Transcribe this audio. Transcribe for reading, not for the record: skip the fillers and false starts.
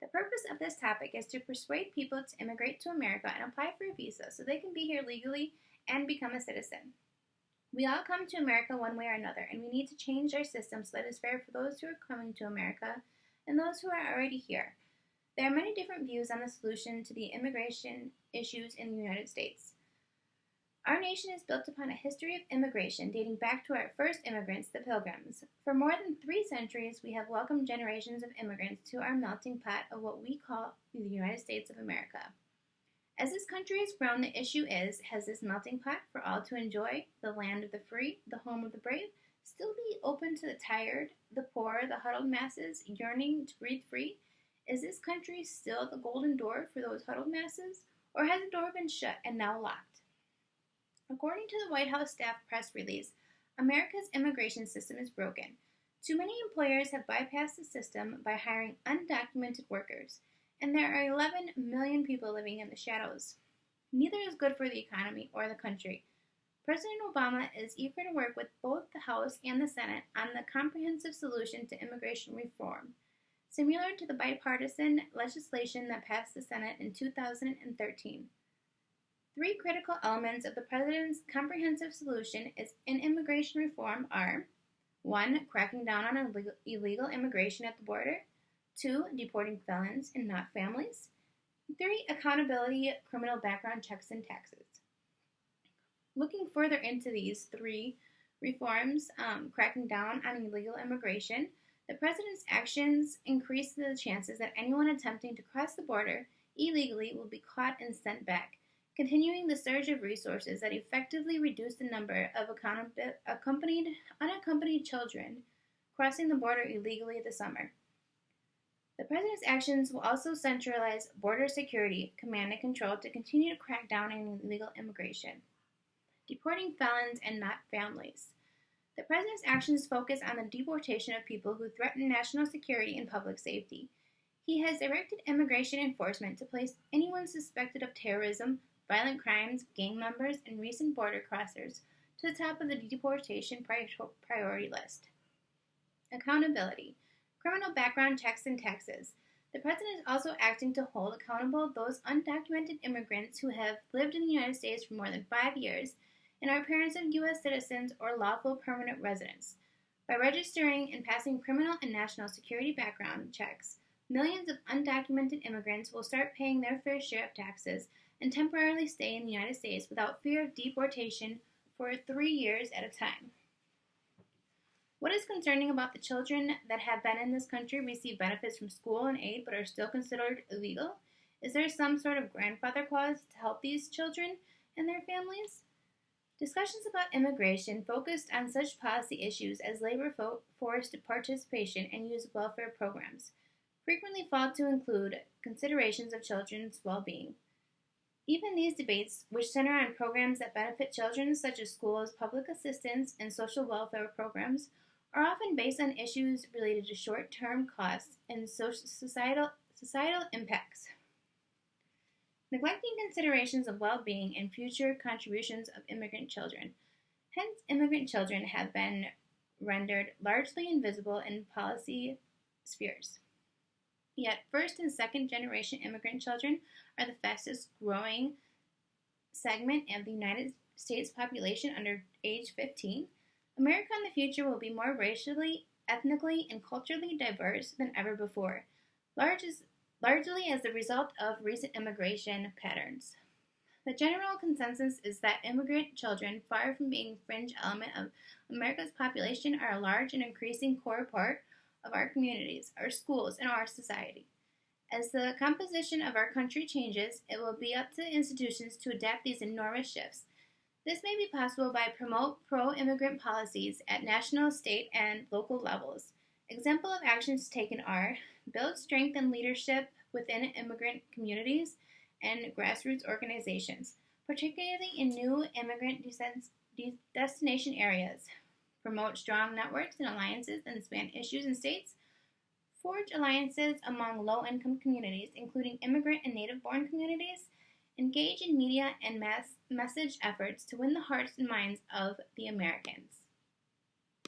The purpose of this topic is to persuade people to immigrate to America and apply for a visa so they can be here legally and become a citizen. We all come to America one way or another, and we need to change our system so that it is fair for those who are coming to America and those who are already here. There are many different views on the solution to the immigration issues in the United States. Our nation is built upon a history of immigration dating back to our first immigrants, the Pilgrims. For more than 3 centuries, we have welcomed generations of immigrants to our melting pot of what we call the United States of America. As this country has grown, the issue is, has this melting pot for all to enjoy, the land of the free, the home of the brave, still be open to the tired, the poor, the huddled masses yearning to breathe free? Is this country still the golden door for those huddled masses, or has the door been shut and now locked? According to the White House staff press release, America's immigration system is broken. Too many employers have bypassed the system by hiring undocumented workers, and there are 11 million people living in the shadows. Neither is good for the economy or the country. President Obama is eager to work with both the House and the Senate on the comprehensive solution to immigration reform, similar to the bipartisan legislation that passed the Senate in 2013. 3 critical elements of the President's comprehensive solution in immigration reform are 1. Cracking down on illegal immigration at the border, 2. Deporting felons and not families, 3. Accountability, criminal background checks, and taxes. Looking further into these 3 reforms, cracking down on illegal immigration, the President's actions increase the chances that anyone attempting to cross the border illegally will be caught and sent back, continuing the surge of resources that effectively reduce the number of unaccompanied children crossing the border illegally this summer. The President's actions will also centralize border security, command and control to continue to crack down on illegal immigration, deporting felons and not families. The President's actions focus on the deportation of people who threaten national security and public safety. He has directed immigration enforcement to place anyone suspected of terrorism, violent crimes, gang members, and recent border crossers to the top of the deportation priority list. Accountability, criminal background checks, and taxes. The President is also acting to hold accountable those undocumented immigrants who have lived in the United States for more than 5 years and are parents of U.S. citizens or lawful permanent residents. By registering and passing criminal and national security background checks, millions of undocumented immigrants will start paying their fair share of taxes and temporarily stay in the United States without fear of deportation for 3 years at a time. What is concerning about the children that have been in this country, receive benefits from school and aid, but are still considered illegal? Is there some sort of grandfather clause to help these children and their families? Discussions about immigration focused on such policy issues as labor force participation and use of welfare programs frequently fail to include considerations of children's well-being. Even these debates, which center on programs that benefit children such as schools, public assistance, and social welfare programs, are often based on issues related to short-term costs and societal impacts, neglecting considerations of well-being and future contributions of immigrant children. Hence, immigrant children have been rendered largely invisible in policy spheres. Yet, first and second generation immigrant children are the fastest growing segment of the United States population under age 15. America in the future will be more racially, ethnically, and culturally diverse than ever before, largely as a result of recent immigration patterns. The general consensus is that immigrant children, far from being a fringe element of America's population, are a large and increasing core part of our communities, our schools, and our society. As the composition of our country changes, it will be up to institutions to adapt these enormous shifts. This may be possible by promote pro-immigrant policies at national, state, and local levels. Example of actions taken are build strength and leadership within immigrant communities and grassroots organizations, particularly in new immigrant destination areas. Promote strong networks and alliances that span issues and states. Forge alliances among low-income communities, including immigrant and native-born communities. Engage in media and mass message efforts to win the hearts and minds of the Americans.